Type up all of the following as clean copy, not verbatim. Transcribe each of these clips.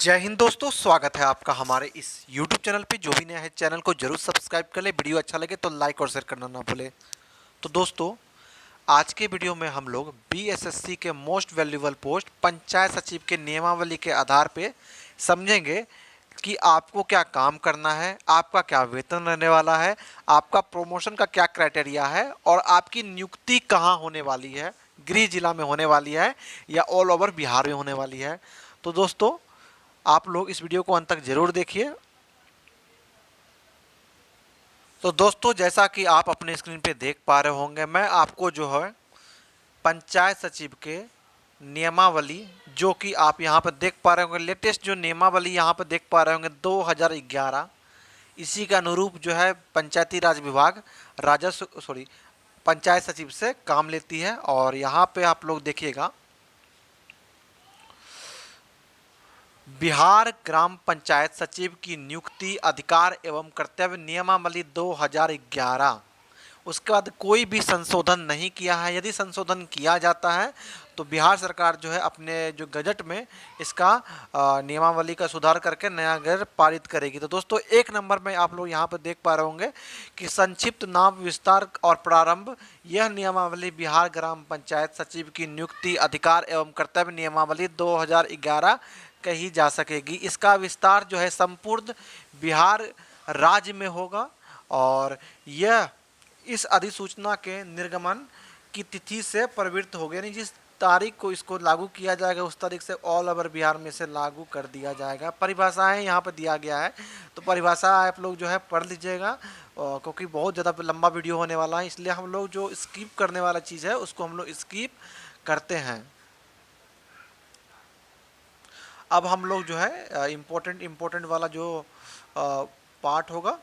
जय हिंद दोस्तों, स्वागत है आपका हमारे इस YouTube चैनल पे। जो भी नया है चैनल को जरूर सब्सक्राइब कर ले। वीडियो अच्छा लगे तो लाइक और शेयर करना ना भूले। तो दोस्तों, आज के वीडियो में हम लोग बीएसएससी के मोस्ट वैल्यूएबल पोस्ट पंचायत सचिव के नियमावली के आधार पे समझेंगे कि आपको क्या काम करना है, आपका क्या वेतन रहने वाला है, आपका प्रमोशन का क्या क्राइटेरिया है और आपकी नियुक्ति कहाँ होने वाली है, गृह जिला में होने वाली है या ऑल ओवर बिहार में होने वाली है। तो दोस्तों, आप लोग इस वीडियो को अंत तक जरूर देखिए। तो दोस्तों, जैसा कि आप अपने स्क्रीन पे देख पा रहे होंगे, मैं आपको जो है पंचायत सचिव के नियमावली, जो कि आप यहाँ पर देख पा रहे होंगे, लेटेस्ट जो नियमावली यहाँ पर देख पा रहे होंगे 2011, इसी के अनुरूप जो है पंचायती राज विभाग पंचायत सचिव से काम लेती है। और यहाँ पे आप लोग देखिएगा, बिहार ग्राम पंचायत सचिव की नियुक्ति, अधिकार एवं कर्तव्य नियमावली 2011। उसके बाद कोई भी संशोधन नहीं किया है। यदि संशोधन किया जाता है तो बिहार सरकार जो है अपने जो गजट में इसका नियमावली का सुधार करके नया गजट पारित करेगी। तो दोस्तों, एक नंबर में आप लोग यहाँ पर देख पा रहे होंगे कि संक्षिप्त नाम, विस्तार और प्रारंभ, यह नियमावली बिहार ग्राम पंचायत सचिव की नियुक्ति, अधिकार एवं कर्तव्य नियमावली 2011 कही जा सकेगी। इसका विस्तार जो है संपूर्ण बिहार राज्य में होगा और यह इस अधिसूचना के निर्गमन की तिथि से प्रवृत्त हो गया, यानी जिस तारीख को इसको लागू किया जाएगा उस तारीख से ऑल ओवर बिहार में से लागू कर दिया जाएगा। परिभाषाएं यहाँ पर दिया गया है, तो परिभाषा आप लोग जो है पढ़ लीजिएगा, क्योंकि बहुत ज़्यादा लंबा वीडियो होने वाला है, इसलिए हम लोग जो स्किप करने वाला चीज़ है उसको हम लोग स्किप करते हैं। अब हम लोग जो है इम्पोर्टेंट वाला जो पार्ट होगा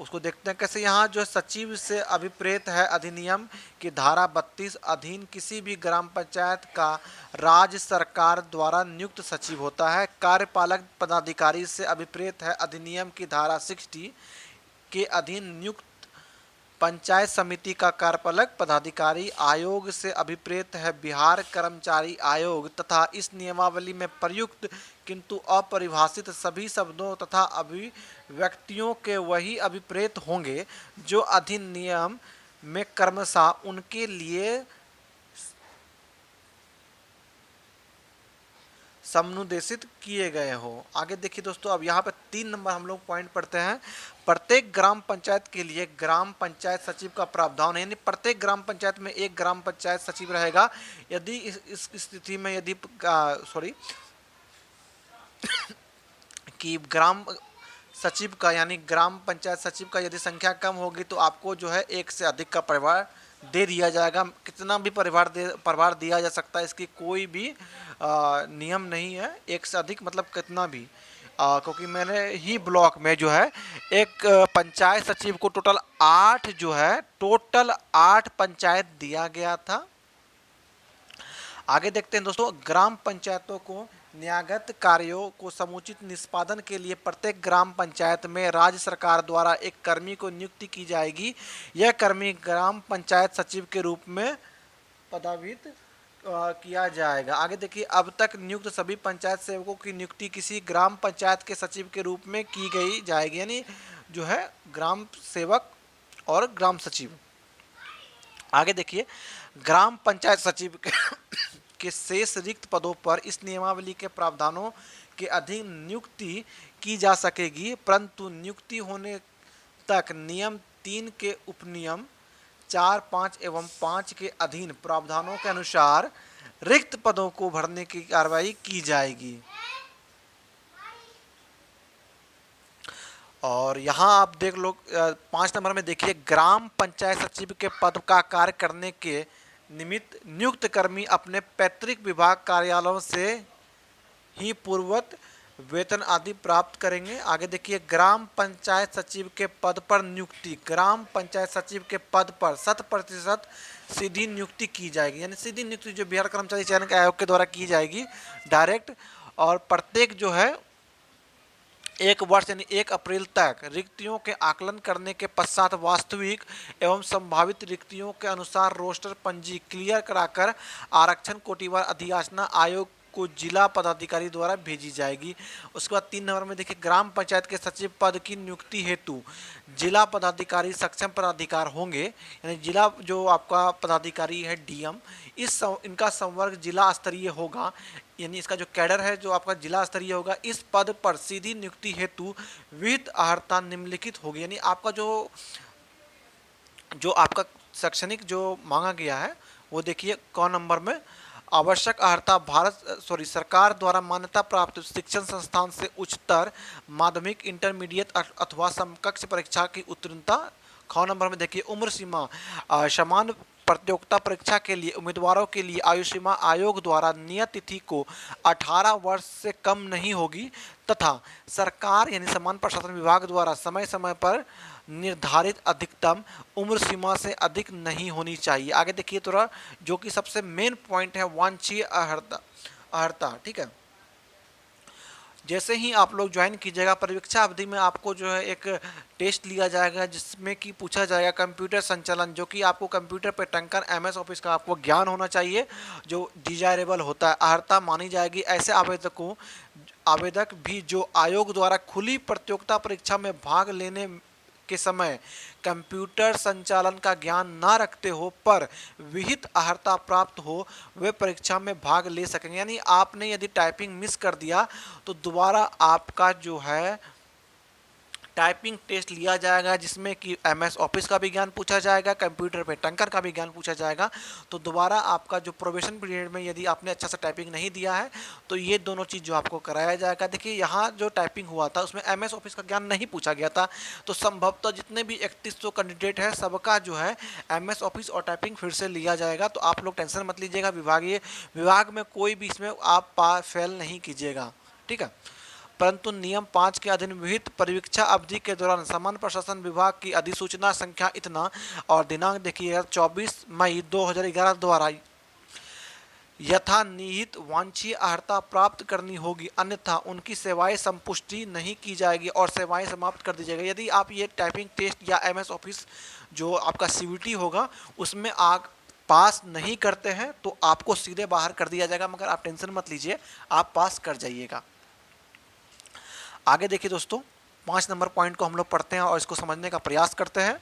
उसको देखते हैं कैसे। यहाँ जो सचिव से अभिप्रेत है अधिनियम की धारा 32 अधीन किसी भी ग्राम पंचायत का राज्य सरकार द्वारा नियुक्त सचिव होता है। कार्यपालक पदाधिकारी से अभिप्रेत है अधिनियम की धारा 60 के अधीन नियुक्त पंचायत समिति का कार्यपालक पदाधिकारी। आयोग से अभिप्रेत है बिहार कर्मचारी आयोग तथा इस नियमावली में प्रयुक्त किंतु अपरिभाषित सभी शब्दों तथा अभिव्यक्तियों के वही अभिप्रेत होंगे जो अधिनियम में क्रमशः उनके लिए समुदेशित किए गए हो। आगे देखिए दोस्तों, अब यहाँ पे 3 नंबर हम लोग पॉइंट पढ़ते हैं। प्रत्येक ग्राम पंचायत के लिए ग्राम पंचायत सचिव का प्रावधान है, यानी प्रत्येक ग्राम पंचायत में एक ग्राम पंचायत सचिव रहेगा। यदि इस स्थिति में यदि कि ग्राम सचिव का यानी ग्राम पंचायत सचिव का यदि संख्या कम होगी तो आपको जो है एक से अधिक का प्रभार दे दिया जाएगा। कितना भी प्रभार दिया जा सकता है, इसकी कोई भी नियम नहीं है। एक से अधिक मतलब कितना भी, क्योंकि मैंने ही ब्लॉक में जो है एक पंचायत सचिव को टोटल 8 पंचायत दिया गया था। आगे देखते हैं दोस्तों, ग्राम पंचायतों को न्यायगत कार्यों को समुचित निष्पादन के लिए प्रत्येक ग्राम पंचायत में राज्य सरकार द्वारा एक कर्मी को नियुक्ति की जाएगी। यह कर्मी ग्राम पंचायत सचिव के रूप में पदवित किया जाएगा। आगे देखिए, अब तक नियुक्त सभी पंचायत सेवकों की नियुक्ति किसी ग्राम पंचायत के सचिव के रूप में की गई जाएगी, यानी जो है ग्राम सेवक और ग्राम सचिव। आगे देखिए, ग्राम पंचायत सचिव के शेष रिक्त पदों पर इस नियमावली के प्रावधानों के अधीन नियुक्ति की जा सकेगी, परंतु नियुक्ति होने तक नियम 3 के उपनियम 4, 5 एवं 5 के अधीन प्रावधानों के अनुसार रिक्त पदों को भरने की कार्रवाई की जाएगी। और यहाँ आप देख लो 5 नंबर में देखिए, ग्राम पंचायत सचिव के पद का कार्य करने के निमित्त नियुक्त कर्मी अपने पैतृक विभाग कार्यालयों से ही पूर्ववत वेतन आदि प्राप्त करेंगे। आगे देखिए, ग्राम पंचायत सचिव के पद पर नियुक्ति, ग्राम पंचायत सचिव के पद पर 100% सीधी नियुक्ति की जाएगी, यानी सीधी नियुक्ति जो बिहार कर्मचारी चयन आयोग के द्वारा की जाएगी डायरेक्ट। और प्रत्येक जो है 1 वर्ष यानी 1 अप्रैल तक रिक्तियों के आकलन करने के पश्चात वास्तविक एवं संभावित रिक्तियों के अनुसार रोस्टर पंजी क्लियर कराकर आरक्षण कोटिवार अधियाचना आयोग को जिला पदाधिकारी द्वारा भेजी जाएगी। उसके बाद 3 नंबर में देखिए, ग्राम पंचायत के सचिव पद की नियुक्ति हेतु जिला पदाधिकारी सक्षम पदाधिकार होंगे, यानी जिला जो आपका पदाधिकारी है डीएम, इनका संवर्ग जिला स्तरीय होगा, यानी इसका जो कैडर है जो आपका जिला स्तरीय होगा। इस पद पर सीधी नियुक्ति हेतु विहित अर्हता निम्नलिखित होगी, यानी आपका जो आपका शैक्षणिक जो मांगा गया है वो देखिए क नंबर में, आवश्यक अर्हता सरकार द्वारा मान्यता प्राप्त शिक्षण संस्थान से उच्चतर माध्यमिक इंटरमीडिएट अथवा समकक्ष परीक्षा की उत्तीर्णता। ख नंबर में देखिए, उम्र सीमा समान प्रतियोगिता परीक्षा के लिए उम्मीदवारों के लिए आयु सीमा आयोग द्वारा नियत तिथि को 18 वर्ष से कम नहीं होगी तथा सरकार यानी समान प्रशासन विभाग द्वारा समय समय पर निर्धारित अधिकतम उम्र सीमा से अधिक नहीं होनी चाहिए। आगे देखिए थोड़ा, जो कि सबसे मेन पॉइंट है, वांछनीय अर्हता। ठीक है, जैसे ही आप लोग ज्वाइन कीजिएगा परीक्षा अवधि में आपको जो है एक टेस्ट लिया जाएगा जिसमें कि पूछा जाएगा कंप्यूटर संचालन, जो कि आपको कंप्यूटर पे टंकर एमएस ऑफिस का आपको ज्ञान होना चाहिए जो डिजायरेबल होता है। अर्हता मानी जाएगी ऐसे आवेदक भी जो आयोग द्वारा खुली प्रतियोगिता परीक्षा में भाग लेने के समय कंप्यूटर संचालन का ज्ञान ना रखते हो पर विहित अर्हता प्राप्त हो, वे परीक्षा में भाग ले सकेंगे। यानी आपने यदि टाइपिंग मिस कर दिया तो दोबारा आपका जो है टाइपिंग टेस्ट लिया जाएगा जिसमें कि एमएस ऑफिस का भी ज्ञान पूछा जाएगा, कंप्यूटर पे टंकर का भी ज्ञान पूछा जाएगा। तो दोबारा आपका जो प्रोबेशन पीरियड में यदि आपने अच्छा सा टाइपिंग नहीं दिया है तो ये दोनों चीज़ जो आपको कराया जाएगा। देखिए यहाँ जो टाइपिंग हुआ था उसमें एमएस ऑफिस का ज्ञान नहीं पूछा गया था, तो संभवतः जितने भी 3100 कैंडिडेट है सबका जो है एमएस ऑफिस और टाइपिंग फिर से लिया जाएगा। तो आप लोग टेंशन मत लीजिएगा, विभाग में कोई भी इसमें आप फेल नहीं कीजिएगा। ठीक है, परंतु नियम 5 के अधीन विहित परीक्षा अवधि के दौरान सामान्य प्रशासन विभाग की अधिसूचना संख्या इतना और दिनांक देखिए 24 मई 2011 द्वारा यथा निहित वांछनीय अर्हता प्राप्त करनी होगी, अन्यथा उनकी सेवाएं संपुष्टि नहीं की जाएगी और सेवाएं समाप्त कर दी जाएगी। यदि आप ये टाइपिंग टेस्ट या एमएस ऑफिस जो आपका सीवीटी होगा उसमें आप पास नहीं करते हैं तो आपको सीधे बाहर कर दिया जाएगा, मगर आप टेंशन मत लीजिए, आप पास कर जाइएगा। आगे देखिए दोस्तों, 5 नंबर पॉइंट को हम लोग पढ़ते हैं और इसको समझने का प्रयास करते हैं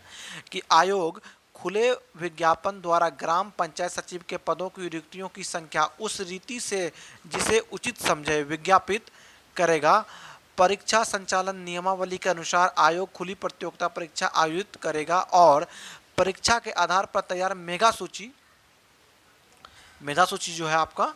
कि आयोग खुले विज्ञापन द्वारा ग्राम पंचायत सचिव के पदों की रिक्तियों की संख्या उस रीति से जिसे उचित समझे विज्ञापित करेगा। परीक्षा संचालन नियमावली के अनुसार आयोग खुली प्रतियोगिता परीक्षा आयोजित करेगा और परीक्षा के आधार पर तैयार मेधा सूची जो है आपका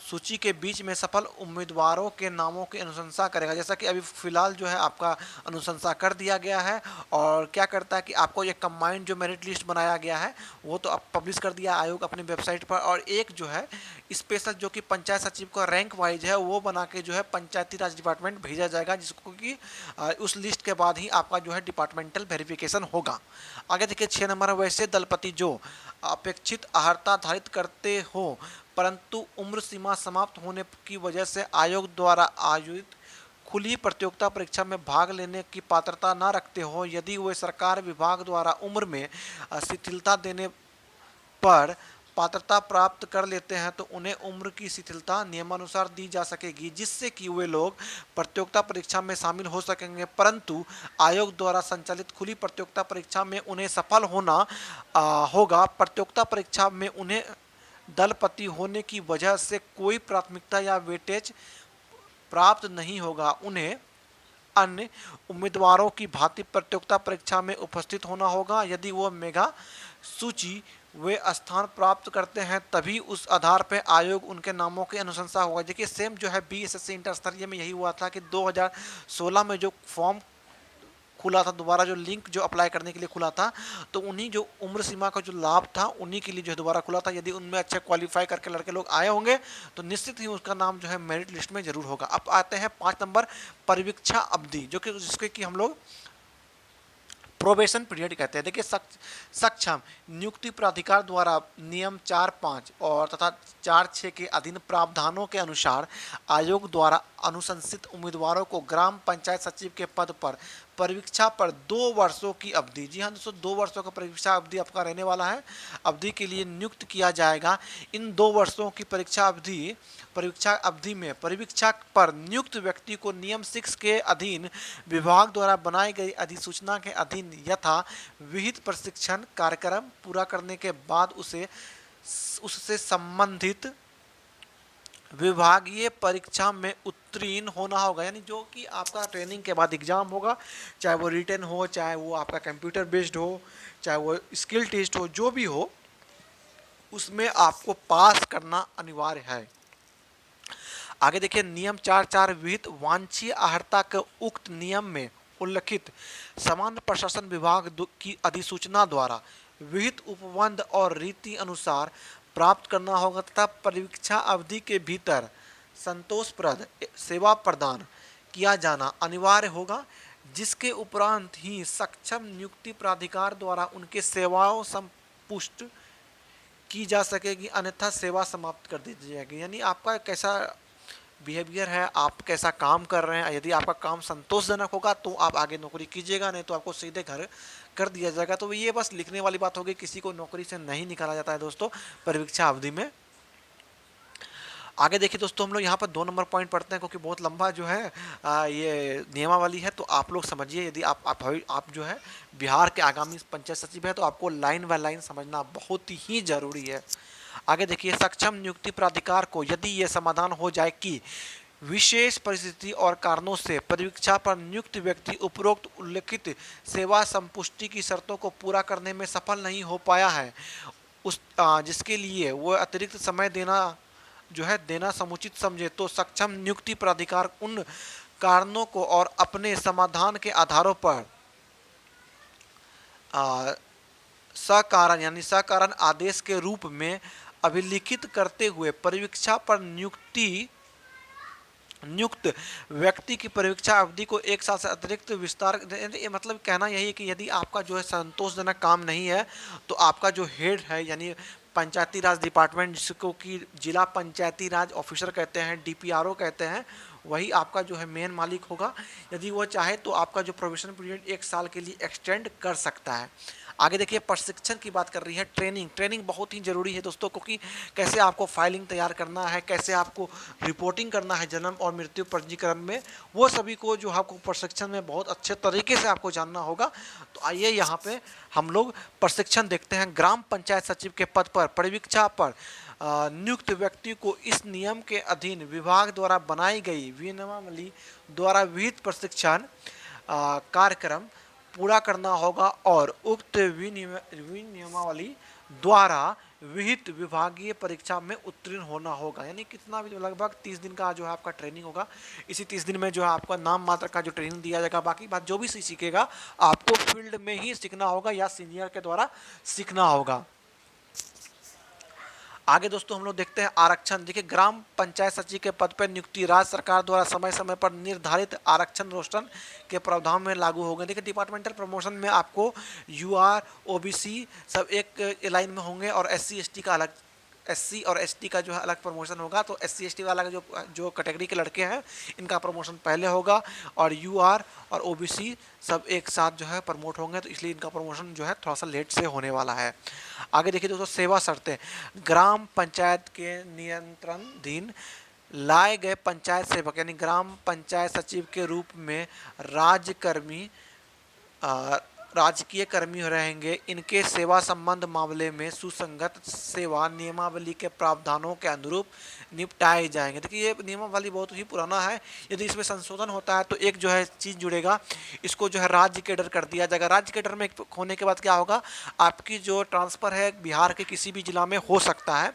सूची के बीच में सफल उम्मीदवारों के नामों की अनुशंसा करेगा। जैसा कि अभी फिलहाल जो है आपका अनुशंसा कर दिया गया है और क्या करता है कि आपको ये कंबाइंड जो मेरिट लिस्ट बनाया गया है वो तो अब पब्लिश कर दिया आयोग अपनी वेबसाइट पर, और एक जो है स्पेशल जो कि पंचायत सचिव का रैंक वाइज है वो बना के जो है पंचायती राज डिपार्टमेंट भेजा जाएगा, जिसको कि उस लिस्ट के बाद ही आपका जो है डिपार्टमेंटल वेरिफिकेशन होगा। आगे देखिए 6 नंबर, वैसे दलपति जो अपेक्षित अर्हता धारित करते हो परंतु उम्र सीमा समाप्त होने की वजह से आयोग द्वारा आयोजित खुली प्रतियोगिता परीक्षा में भाग लेने की पात्रता न रखते हो, यदि वे सरकार विभाग द्वारा उम्र में शिथिलता देने पर पात्रता प्राप्त कर लेते हैं तो उन्हें उम्र की शिथिलता नियमानुसार दी जा सकेगी, जिससे कि वे लोग प्रतियोगिता परीक्षा में शामिल हो सकेंगे। परंतु आयोग द्वारा संचालित खुली प्रतियोगिता परीक्षा में उन्हें सफल होना होगा। प्रतियोगिता परीक्षा में उन्हें दलपति होने की वजह से कोई प्राथमिकता या वेटेज प्राप्त नहीं होगा। उन्हें अन्य उम्मीदवारों की भांति प्रतियोगिता परीक्षा में उपस्थित होना होगा। यदि वो मेगा सूची वे स्थान प्राप्त करते हैं तभी उस आधार पर आयोग उनके नामों की अनुशंसा होगा। देखिए सेम जो है बीएसएससी इंटर स्तरीय में यही हुआ था कि 2016 में जो फॉर्म खुला था, दोबारा जो लिंक जो अप्लाई करने के लिए खुला था, तो उन्हीं जो उम्र सीमा का जो लाभ था उन्हीं के लिए जो है दोबारा खुला था। यदि उनमें अच्छे क्वालिफाई करके लड़के लोग आए होंगे तो निश्चित ही उसका नाम जो है मेरिट लिस्ट में जरूर होगा। अब आते हैं 5 नंबर, परीक्षा अवधि, जो कि जिसके कि हम लोग प्रोबेशन पीरियड कहते हैं। देखिए सक्षम नियुक्ति प्राधिकार द्वारा नियम 4(5) और तथा 4(6) के अधीन प्रावधानों के अनुसार आयोग द्वारा अनुशंसित उम्मीदवारों को ग्राम पंचायत सचिव के पद पर परीक्षा पर 2 वर्षों की अवधि, जी हाँ दोस्तों 2 वर्षों का परीक्षा अवधि आपका रहने वाला है, अवधि के लिए नियुक्त किया जाएगा। इन 2 वर्षों की परीक्षा अवधि में परीक्षा पर नियुक्त व्यक्ति को नियम 6 के अधीन विभाग द्वारा बनाई गई अधिसूचना के अधीन यथा विहित प्रशिक्षण कार्यक्रम पूरा करने के बाद उससे संबंधित विभागीय परीक्षा में उत्तीर्ण होना होगा। यानी जो कि आपका ट्रेनिंग के बाद एग्जाम होगा, चाहे वो रिटन हो, चाहे वो आपका कंप्यूटर बेस्ड हो, चाहे वो स्किल टेस्ट हो, जो भी हो उसमें आपको पास करना अनिवार्य है। आगे देखिए नियम 4.4 विहित वांछनीय अर्हता के उक्त नियम में उल्लिखित सामान्य प्रशासन विभाग की अधिसूचना द्वारा विहित उपबंध और रीति अनुसार प्राप्त करना होगा तथा परीक्षा अवधि के भीतर संतोषप्रद सेवा प्रदान किया जाना अनिवार्य होगा, जिसके उपरांत ही सक्षम नियुक्ति प्राधिकार द्वारा उनके सेवाओं संपुष्ट की जा सकेगी, अन्यथा सेवा समाप्त कर दी जाएगी। यानी आपका कैसा बिहेवियर है, आप कैसा काम कर रहे हैं, यदि आपका काम संतोषजनक होगा तो आप आगे नौकरी कीजिएगा, नहीं तो आपको सीधे घर कर दिया जाएगा। तो ये बस लिखने वाली बात होगी, किसी को नौकरी से नहीं निकाला जाता है दोस्तों परीक्षा अवधि में। आगे देखिए दोस्तों हम लोग यहाँ पर 2 नंबर पॉइंट पढ़ते हैं, क्योंकि बहुत लंबा जो है ये नियमावली है, तो आप लोग समझिए। यदि आप जो है बिहार के आगामी पंचायत सचिव है तो आपको लाइन बाय लाइन समझना बहुत ही जरूरी है। आगे देखिए सक्षम नियुक्ति प्राधिकार को यदि यह समाधान हो जाए कि विशेष परिस्थिति और कारणों से परीक्षा पर नियुक्त व्यक्ति उपरोक्त उल्लिखित सेवा संपुष्टि की शर्तों को पूरा करने में सफल नहीं हो पाया है, जिसके लिए वह अतिरिक्त समय देना समुचित समझे, तो सक्षम नियुक्ति प्राधिकार उन कारणों को और अपने समाधान के आधारों पर सकारण आदेश के रूप में अभिलिखित करते हुए परीक्षा पर नियुक्त व्यक्ति की परीक्षा अवधि को 1 साल से अतिरिक्त विस्तार। मतलब कहना यही है कि यदि आपका जो है संतोषजनक काम नहीं है तो आपका जो हेड है, यानी पंचायती राज डिपार्टमेंट, जिसको कि जिला पंचायती राज ऑफिसर कहते हैं, डीपीआरओ कहते हैं, वही आपका जो है मेन मालिक होगा। यदि वो चाहे तो आपका जो प्रोबेशन पीरियड 1 साल के लिए एक्सटेंड कर सकता है। आगे देखिए प्रशिक्षण की बात कर रही है। ट्रेनिंग बहुत ही जरूरी है दोस्तों, क्योंकि कैसे आपको फाइलिंग तैयार करना है, कैसे आपको रिपोर्टिंग करना है जन्म और मृत्यु पंजीकरण में, वो सभी को जो आपको प्रशिक्षण में बहुत अच्छे तरीके से आपको जानना होगा। तो आइए यहाँ पे हम लोग प्रशिक्षण देखते हैं। ग्राम पंचायत सचिव के पद पर परीक्षा पर नियुक्त व्यक्ति को इस नियम के अधीन विभाग द्वारा बनाई गई विनियमावली द्वारा विहित प्रशिक्षण कार्यक्रम पूरा करना होगा और उक्त विनियमावली द्वारा विहित विभागीय परीक्षा में उत्तीर्ण होना होगा। यानी कितना भी लगभग 30 दिन का जो है आपका ट्रेनिंग होगा। इसी 30 दिन में जो है आपका नाम मात्र का जो ट्रेनिंग दिया जाएगा, बाकी बात जो भी सीखेगा आपको फील्ड में ही सीखना होगा या सीनियर के द्वारा सीखना होगा। आगे दोस्तों हम लोग देखते हैं आरक्षण। देखिए ग्राम पंचायत सचिव के पद पर नियुक्ति राज्य सरकार द्वारा समय समय पर निर्धारित आरक्षण रोस्टर के प्रावधान में लागू हो गए। देखिए डिपार्टमेंटल प्रमोशन में आपको यूआर ओबीसी सब एक लाइन में होंगे और एससी एसटी का अलग, एससी और एसटी का जो है अलग प्रमोशन होगा। तो एससी एसटी वाला जो कैटेगरी के लड़के हैं इनका प्रमोशन पहले होगा और यूआर और ओबीसी सब एक साथ जो है प्रमोट होंगे, तो इसलिए इनका प्रमोशन जो है थोड़ा सा लेट से होने वाला है। आगे देखिए दोस्तों सेवा शर्तें। ग्राम पंचायत के नियंत्रणाधीन लाए गए पंचायत सेवक यानी ग्राम पंचायत सचिव के रूप में राजकीय कर्मी रहेंगे। इनके सेवा संबंध मामले में सुसंगत सेवा नियमावली के प्रावधानों के अनुरूप निपटाए जाएंगे। देखिए ये नियमावली बहुत ही पुराना है, यदि इसमें संशोधन होता है तो एक जो है चीज़ जुड़ेगा, इसको जो है राज्य कैडर कर दिया जाएगा। राज्य कैडर में होने के बाद क्या होगा, आपकी जो ट्रांसफ़र है बिहार के किसी भी जिला में हो सकता है।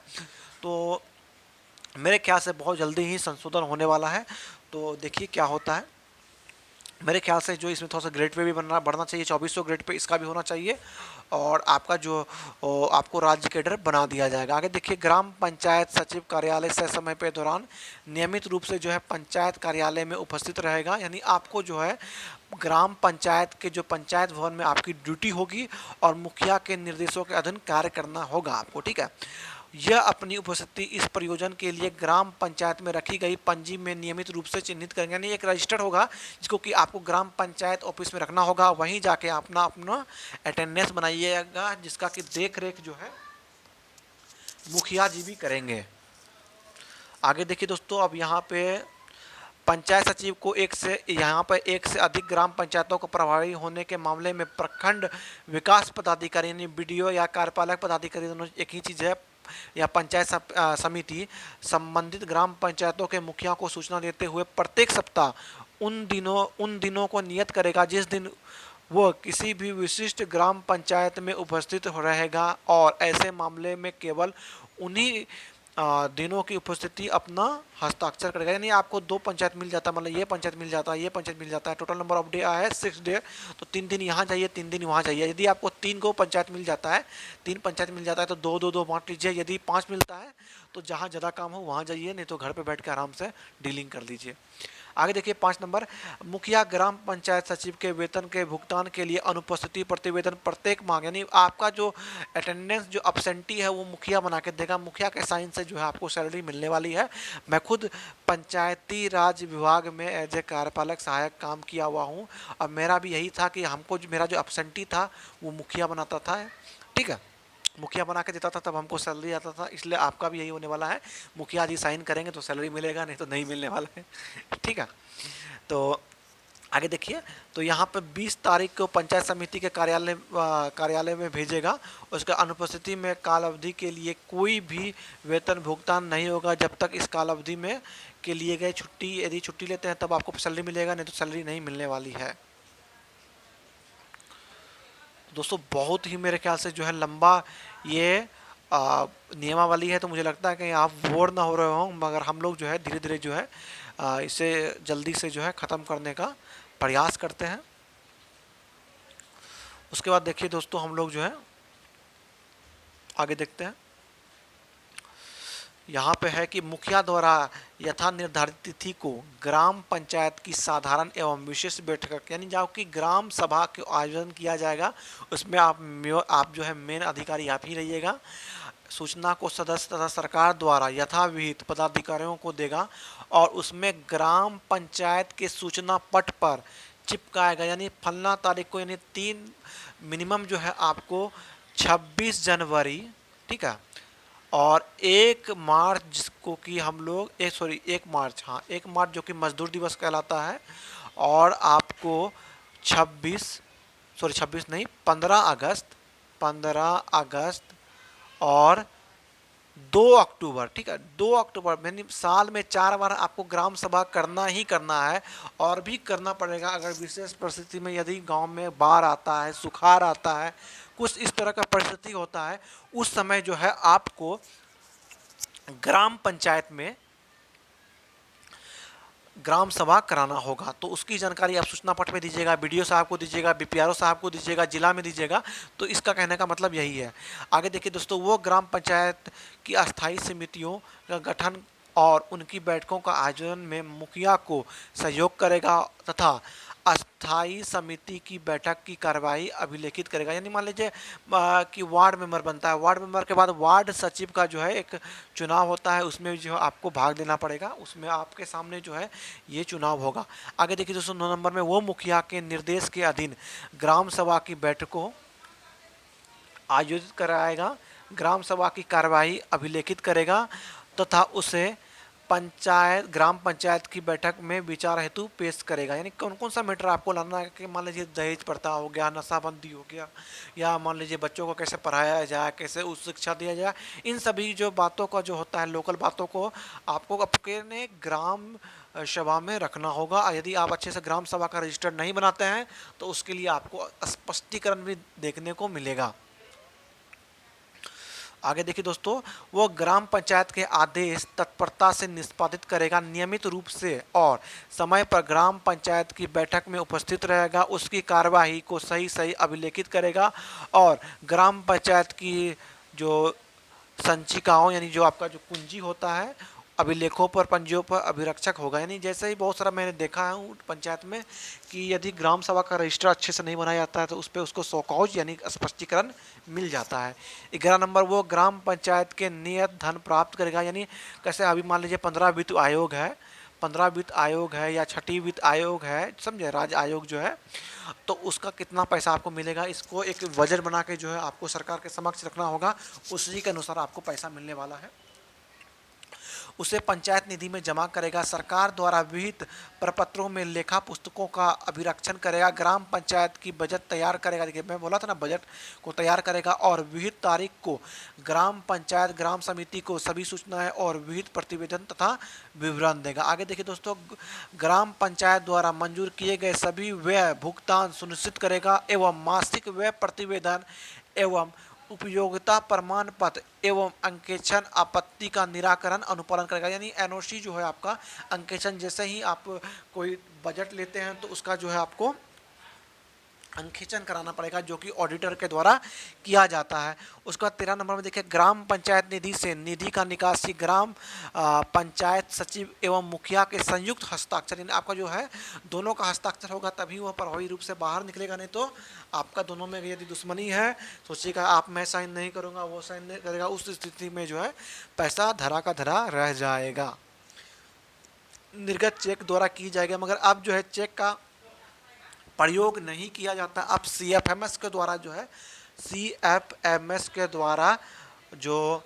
तो मेरे ख्याल से बहुत जल्दी ही संशोधन होने वाला है, तो देखिए क्या होता है। मेरे ख्याल से जो इसमें थोड़ा सा ग्रेड पे भी बढ़ना चाहिए, 2400 ग्रेड पे इसका भी होना चाहिए और आपका जो आपको राज्य कैडर बना दिया जाएगा। आगे देखिए ग्राम पंचायत सचिव कार्यालय से समय पे दौरान नियमित रूप से जो है पंचायत कार्यालय में उपस्थित रहेगा। यानी आपको जो है ग्राम पंचायत के जो पंचायत भवन में आपकी ड्यूटी होगी और मुखिया के निर्देशों के अधीन कार्य करना होगा आपको, ठीक है। यह अपनी उपस्थिति इस प्रयोजन के लिए ग्राम पंचायत में रखी गई पंजी में नियमित रूप से चिन्हित करेंगे। यानी एक रजिस्टर होगा जिसको कि आपको ग्राम पंचायत ऑफिस में रखना होगा, वहीं जाके अपना अपना अटेंडेंस बनाइएगा, जिसका कि देख रेख जो है मुखिया जी भी करेंगे। आगे देखिए दोस्तों, अब यहाँ पे पंचायत सचिव को यहाँ पर एक से अधिक ग्राम पंचायतों को प्रभावी होने के मामले में प्रखंड विकास पदाधिकारी यानी बीडीओ या कार्यपालक पदाधिकारी, दोनों एक ही चीज़ है, या पंचायत समिति संबंधित ग्राम पंचायतों के मुखिया को सूचना देते हुए प्रत्येक सप्ताह उन दिनों को नियत करेगा जिस दिन वो किसी भी विशिष्ट ग्राम पंचायत में उपस्थित रहेगा, और ऐसे मामले में केवल उन्हीं दिनों की उपस्थिति अपना हस्ताक्षर करेगा। यानी आपको 2 पंचायत मिल जाता है, मतलब ये पंचायत मिल जाता है, ये पंचायत मिल जाता है, टोटल नंबर ऑफ डे आया है 6 डे, तो 3 दिन यहाँ जाइए, 3 दिन वहाँ जाइए। यदि आपको 3 को पंचायत मिल जाता है, 3 पंचायत मिल जाता है तो 2-2-2 बांट लीजिए। यदि 5 मिलता है तो जहाँ ज़्यादा काम हो वहाँ जाइए, नहीं तो घर पर बैठ के आराम से डीलिंग कर लीजिए। आगे देखिए 5 नंबर, मुखिया ग्राम पंचायत सचिव के वेतन के भुगतान के लिए अनुपस्थिति प्रतिवेदन प्रत्येक माह, यानी आपका जो अटेंडेंस जो अब्सेंटी है वो मुखिया बना के देगा। मुखिया के साइन से जो है आपको सैलरी मिलने वाली है। मैं खुद पंचायती राज विभाग में एज ए कार्यपालक सहायक काम किया हुआ हूँ, और मेरा भी यही था कि हमको मेरा जो अब्सेंटी था वो मुखिया बनाता था, ठीक है, मुखिया बना के देता था, तब हमको सैलरी आता था। इसलिए आपका भी यही होने वाला है, मुखिया जी साइन करेंगे तो सैलरी मिलेगा, नहीं तो नहीं मिलने वाला है, ठीक है। तो आगे देखिए, तो यहाँ पे 20 तारीख को पंचायत समिति के कार्यालय में भेजेगा। उसके अनुपस्थिति में काल अवधि के लिए कोई भी वेतन भुगतान नहीं होगा जब तक इस काल अवधि में के लिए गए छुट्टी, यदि छुट्टी लेते हैं तब आपको सैलरी मिलेगा, नहीं तो सैलरी नहीं मिलने वाली है। दोस्तों बहुत ही मेरे ख्याल से जो है लंबा ये नियमावली है, तो मुझे लगता है कि आप बोर ना हो रहे हो, मगर हम लोग जो है धीरे धीरे जो है इसे जल्दी से जो है ख़त्म करने का प्रयास करते हैं। उसके बाद देखिए दोस्तों, हम लोग जो है आगे देखते हैं। यहाँ पे है कि मुखिया द्वारा यथा निर्धारित तिथि को ग्राम पंचायत की साधारण एवं विशेष बैठक, यानी जहाँ की ग्राम सभा के आयोजन किया जाएगा, उसमें आप जो है मेन अधिकारी आप ही रहिएगा। सूचना को सदस्य तथा सरकार द्वारा यथाविहित पदाधिकारियों को देगा, और उसमें ग्राम पंचायत के सूचना पट पर चिपकाएगा। यानी फलना तारीख को, यानी 3 मिनिमम जो है आपको 26 जनवरी, ठीक है, और 1 मार्च जिसको कि हम लोग 1 मार्च, हाँ 1 मार्च जो कि मजदूर दिवस कहलाता है, और आपको 15 अगस्त और 2 अक्टूबर, ठीक है, 2 अक्टूबर, यानी साल में 4 बार आपको ग्राम सभा करना ही करना है, और भी करना पड़ेगा अगर विशेष परिस्थिति में यदि गांव में बाढ़ आता है, सुखाड़ आता है, कुछ इस तरह का परिस्थिति होता है, उस समय जो है आपको ग्राम पंचायत में ग्राम सभा कराना होगा। तो उसकी जानकारी आप सूचना पट में दीजिएगा, बीडीओ साहब को दीजिएगा, बीपीआरओ साहब को दीजिएगा, जिला में दीजिएगा। तो इसका कहने का मतलब यही है। आगे देखिए दोस्तों, वो ग्राम पंचायत की अस्थायी समितियों का गठन और उनकी बैठकों का आयोजन में मुखिया को सहयोग करेगा तथा अस्थायी समिति की बैठक की कार्यवाही अभिलेखित करेगा। यानी मान लीजिए कि वार्ड मेंबर बनता है, वार्ड मेंबर के बाद वार्ड सचिव का जो है एक चुनाव होता है, उसमें जो है आपको भाग लेना पड़ेगा, उसमें आपके सामने जो है ये चुनाव होगा। आगे देखिए दोस्तों 9 नंबर में, वो मुखिया के निर्देश के अधीन ग्राम सभा की बैठकों आयोजित कराएगा, ग्राम सभा की कार्यवाही अभिलेखित करेगा तथा उसे ग्राम पंचायत की बैठक में विचार हेतु पेश करेगा। यानी कौन कौन सा मैटर आपको लाना है, कि मान लीजिए दहेज प्रथा हो गया, नशाबंदी हो गया, या मान लीजिए बच्चों को कैसे पढ़ाया जाए, कैसे उच्च शिक्षा दिया जाए, इन सभी जो बातों का जो होता है, लोकल बातों को आपको अपने ग्राम सभा में रखना होगा। यदि आप अच्छे से ग्राम सभा का रजिस्टर नहीं बनाते हैं तो उसके लिए आपको स्पष्टीकरण भी देखने को मिलेगा। आगे देखिए दोस्तों, वो ग्राम पंचायत के आदेश तत्परता से निष्पादित करेगा, नियमित रूप से और समय पर ग्राम पंचायत की बैठक में उपस्थित रहेगा, उसकी कार्यवाही को सही अभिलेखित करेगा, और ग्राम पंचायत की जो संचिकाओं यानी जो आपका जो कुंजी होता है अभिलेखों पर पंजियों पर अभिरक्षक होगा। यानी जैसे ही बहुत सारा मैंने देखा है पंचायत में कि यदि ग्राम सभा का रजिस्टर अच्छे से नहीं बनाया जाता है तो उस पर उसको सौकौज यानी स्पष्टीकरण मिल जाता है। 11 नंबर, वो ग्राम पंचायत के नियत धन प्राप्त करेगा। यानी कैसे, अभी मान लीजिए 15 वित्त आयोग है, 15 वित्त आयोग है या छठी वित्त आयोग है, समझे, राज्य आयोग जो है, तो उसका कितना पैसा आपको मिलेगा, इसको एक बजट बना के जो है आपको सरकार के समक्ष रखना होगा। उसी के अनुसार आपको पैसा मिलने वाला है, उसे पंचायत निधि में जमा करेगा। सरकार द्वारा विहित प्रपत्रों में लेखा पुस्तकों का अभिरक्षण करेगा। ग्राम पंचायत की बजट तैयार करेगा। देखिए मैं बोला था ना, बजट को तैयार करेगा और विहित तारीख को ग्राम पंचायत ग्राम समिति को सभी सूचनाएं और विहित प्रतिवेदन तथा विवरण देगा। आगे देखिए दोस्तों, ग्राम पंचायत द्वारा मंजूर किए गए सभी व्यय भुगतान सुनिश्चित करेगा एवं मासिक व्यय प्रतिवेदन एवं उपयोगिता प्रमाण पत्र एवं अंकेक्षण आपत्ति का निराकरण अनुपालन करेगा। यानी एनओसी जो है आपका अंकेक्षण, जैसे ही आप कोई बजट लेते हैं तो उसका जो है आपको अंकेक्षण कराना पड़ेगा, जो कि ऑडिटर के द्वारा किया जाता है। उसके बाद 13 नंबर में देखिए, ग्राम पंचायत निधि से निधि का निकासी ग्राम पंचायत सचिव एवं मुखिया के संयुक्त हस्ताक्षर, यानी आपका जो है दोनों का हस्ताक्षर होगा तभी वह प्रभावी रूप से बाहर निकलेगा, नहीं तो आपका दोनों में यदि दुश्मनी है, सोचिएगा आप मैं साइन नहीं करूँगा वो साइन नहीं करेगा, उस स्थिति में जो है पैसा धरा का धरा रह जाएगा। निर्गत चेक द्वारा की जाएगा, मगर अब जो है चेक का प्रयोग नहीं किया जाता। अब सीएफएमएस के द्वारा जो है, सीएफएमएस के द्वारा जो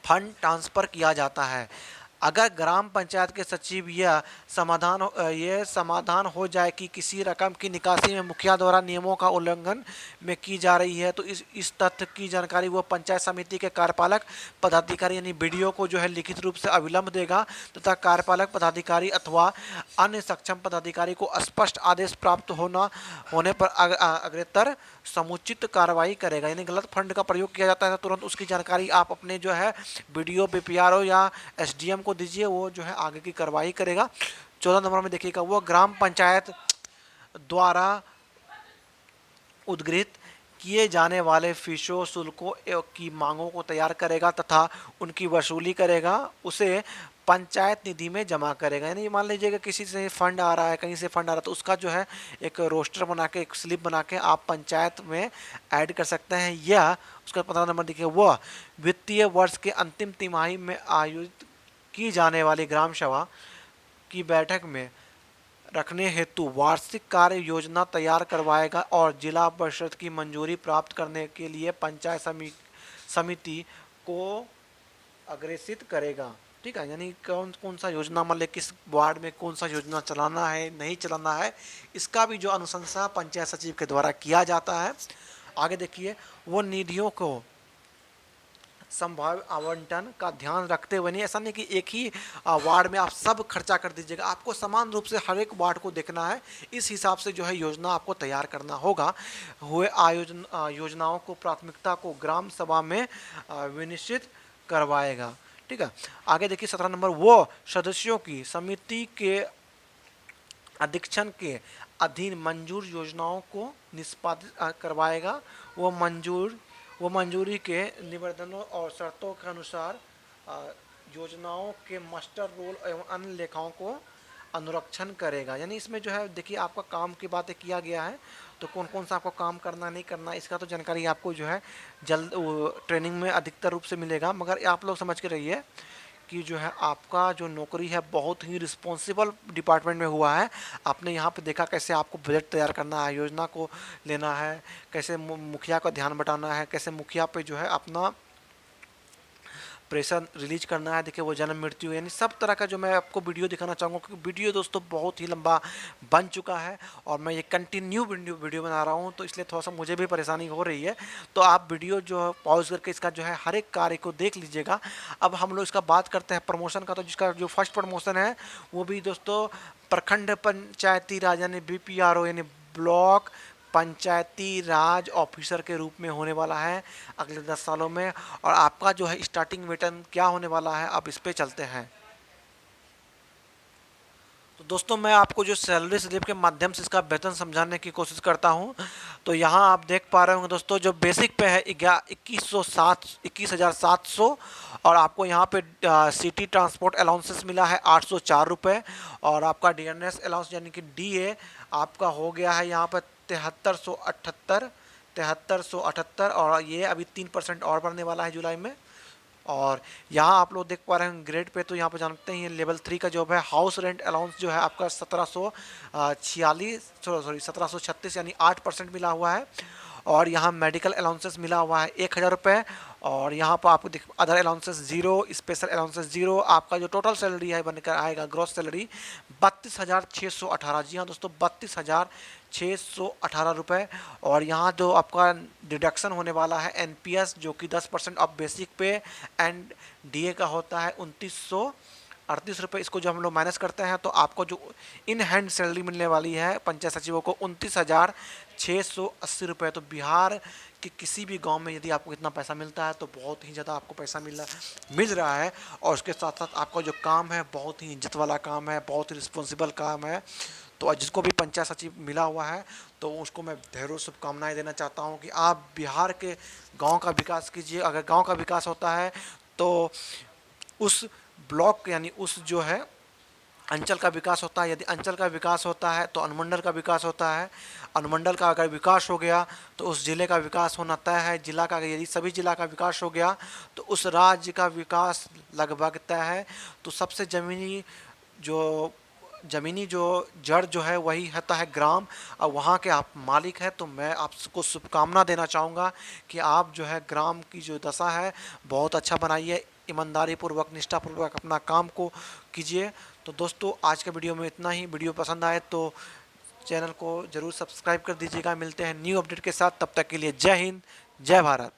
फंड ट्रांसफ़र किया जाता है। अगर ग्राम पंचायत के सचिव यह समाधान हो जाए कि किसी रकम की निकासी में मुखिया द्वारा नियमों का उल्लंघन में की जा रही है, तो इस तथ्य की जानकारी वो पंचायत समिति के कार्यपालक पदाधिकारी यानी बीडीओ को जो है लिखित रूप से अविलंब देगा तथा कार्यपालक पदाधिकारी अथवा अन्य सक्षम पदाधिकारी को स्पष्ट आदेश प्राप्त होने पर अग्रेतर समुचित कार्रवाई करेगा। यानी गलत फंड का प्रयोग किया जाता है तो तुरंत उसकी जानकारी आप अपने जो है बीडीओ बीपीआरओ या एसडीएम को दीजिए, वो जो है आगे की कार्रवाई करेगा। 14 नंबर में देखिएगा, वो ग्राम पंचायत द्वारा उद्गृहित किए जाने वाले फीसों शुल्कों की मांगों को तैयार करेगा तथा उनकी वसूली करेगा, उसे पंचायत निधि में जमा करेगा। यानी मान लीजिएगा किसी से फंड आ रहा है, कहीं से फंड आ रहा है, तो उसका जो है एक रोस्टर बना के, एक स्लिप बना के आप पंचायत में ऐड कर सकते हैं। या उसका 15 नंबर देखिए, वह वित्तीय वर्ष के अंतिम तिमाही में आयोजित की जाने वाली ग्राम सभा की बैठक में रखने हेतु वार्षिक कार्य योजना तैयार करवाएगा और जिला परिषद की मंजूरी प्राप्त करने के लिए पंचायत समिति को अग्रेसित करेगा। ठीक है, यानी कौन सा योजना, मतलब किस वार्ड में कौन सा योजना चलाना है नहीं चलाना है, इसका भी जो अनुशंसा पंचायत सचिव के द्वारा किया जाता है। आगे देखिए, वो निधियों को संभाव्य आवंटन का ध्यान रखते हुए, नहीं ऐसा नहीं कि एक ही वार्ड में आप सब खर्चा कर दीजिएगा, आपको समान रूप से हर एक वार्ड को देखना है, इस हिसाब से जो है योजना आपको तैयार करना होगा। हुए योजनाओं को प्राथमिकता को ग्राम सभा में विनिश्चित करवाएगा। ठीक है, आगे देखिए 17 नंबर, वो सदस्यों की समिति के अधीक्षण के अधीन मंजूर योजनाओं को निष्पादित करवाएगा। वो मंजूरी के निबंधनों और शर्तों के अनुसार योजनाओं के मास्टर रोल एवं अन्य लेखाओं को अनुरक्षण करेगा। यानी इसमें जो है देखिए आपका काम की बातें किया गया है, तो कौन कौन सा आपको काम करना नहीं करना, इसका तो जानकारी आपको जो है जल्द ट्रेनिंग में अधिकतर रूप से मिलेगा। मगर आप लोग समझ के रहिए कि जो है आपका जो नौकरी है बहुत ही रिस्पॉन्सिबल डिपार्टमेंट में हुआ है। आपने यहाँ पे देखा कैसे आपको बजट तैयार करना है, योजना को लेना है, कैसे मुखिया का ध्यान बटाना है, कैसे मुखिया पे जो है अपना प्रेशर रिलीज करना है। देखिए वो जन्म मृत्यु, यानी सब तरह का जो मैं आपको वीडियो दिखाना चाहूँगा, क्योंकि वीडियो दोस्तों बहुत ही लंबा बन चुका है और मैं ये कंटिन्यू वीडियो बना रहा हूँ, तो इसलिए थोड़ा सा मुझे भी परेशानी हो रही है। तो आप वीडियो जो पॉज करके इसका जो है हर एक कार्य को देख लीजिएगा। अब हम लोग इसका बात करते हैं प्रमोशन का, तो जिसका जो फर्स्ट प्रमोशन है वो भी दोस्तों प्रखंड पंचायती राज यानी BPRO यानी ब्लॉक पंचायती राज ऑफिसर के रूप में होने वाला है अगले 10 सालों में। और आपका जो है स्टार्टिंग वेतन क्या होने वाला है, अब इस पे चलते हैं। तो दोस्तों मैं आपको जो सैलरी स्लिप के माध्यम से इसका वेतन समझाने की कोशिश करता हूं। तो यहाँ आप देख पा रहे होंगे दोस्तों, जो बेसिक पे है 21,700 और आपको यहाँ पे सिटी ट्रांसपोर्ट अलाउंसेस मिला है 804 रुपये। और आपका डीएनएस अलाउंस यानी कि डीए आपका हो गया है यहाँ पर 7378 और ये अभी 3% और बढ़ने वाला है जुलाई में। और यहाँ आप लोग देख पा रहे हैं ग्रेड पे, तो यहाँ पे जानते हैं लेवल 3 का जॉब है। हाउस रेंट अलाउंस जो है आपका 1736 यानी 8% मिला हुआ है। और यहाँ मेडिकल अलाउंसेस मिला हुआ है 1000 रुपये। और यहाँ पर आपको other allowances zero, special allowances zero. आपका जो टोटल सैलरी है बनकर आएगा ग्रॉस सैलरी 32,618। जी हाँ दोस्तों, 32,618 रुपये। और यहाँ जो आपका डिडक्शन होने वाला है एनपीएस जो कि 10% ऑफ बेसिक पे एंड डीए का होता है 2938 रुपये। इसको जो हम लोग माइनस करते हैं तो आपको जो इन हैंड सैलरी मिलने वाली है पंचायत सचिवों को 29,680 रुपये। तो बिहार के किसी भी गांव में यदि आपको इतना पैसा मिलता है तो बहुत ही ज़्यादा आपको पैसा मिल रहा है। और उसके साथ साथ आपका जो काम है बहुत ही इज्जत वाला काम है, बहुत ही रिस्पॉन्सिबल काम है। तो जिसको भी पंचायत सचिव मिला हुआ है तो उसको मैं ढेरों शुभकामनाएं देना चाहता हूं कि आप बिहार के गांव का विकास कीजिए। अगर गांव का विकास होता है तो उस ब्लॉक यानी उस जो है अंचल का विकास होता है। यदि अंचल का विकास होता है तो अनुमंडल का विकास होता है। अनुमंडल का अगर विकास हो गया तो उस जिले का विकास होना तय है। जिला का यदि सभी जिला का विकास हो गया तो उस राज्य का विकास लगभग तय है। तो सबसे ज़मीनी जो जड़ जो है वही होता है ग्राम, और वहाँ के आप मालिक हैं। तो मैं आपको शुभकामना देना चाहूँगा कि आप जो है ग्राम की जो दशा है बहुत अच्छा बनाइए, ईमानदारी पूर्वक निष्ठापूर्वक अपना काम को कीजिए। तो दोस्तों आज के वीडियो में इतना ही। वीडियो पसंद आए तो चैनल को ज़रूर सब्सक्राइब कर दीजिएगा। मिलते हैं न्यू अपडेट के साथ, तब तक के लिए जय हिंद, जय भारत।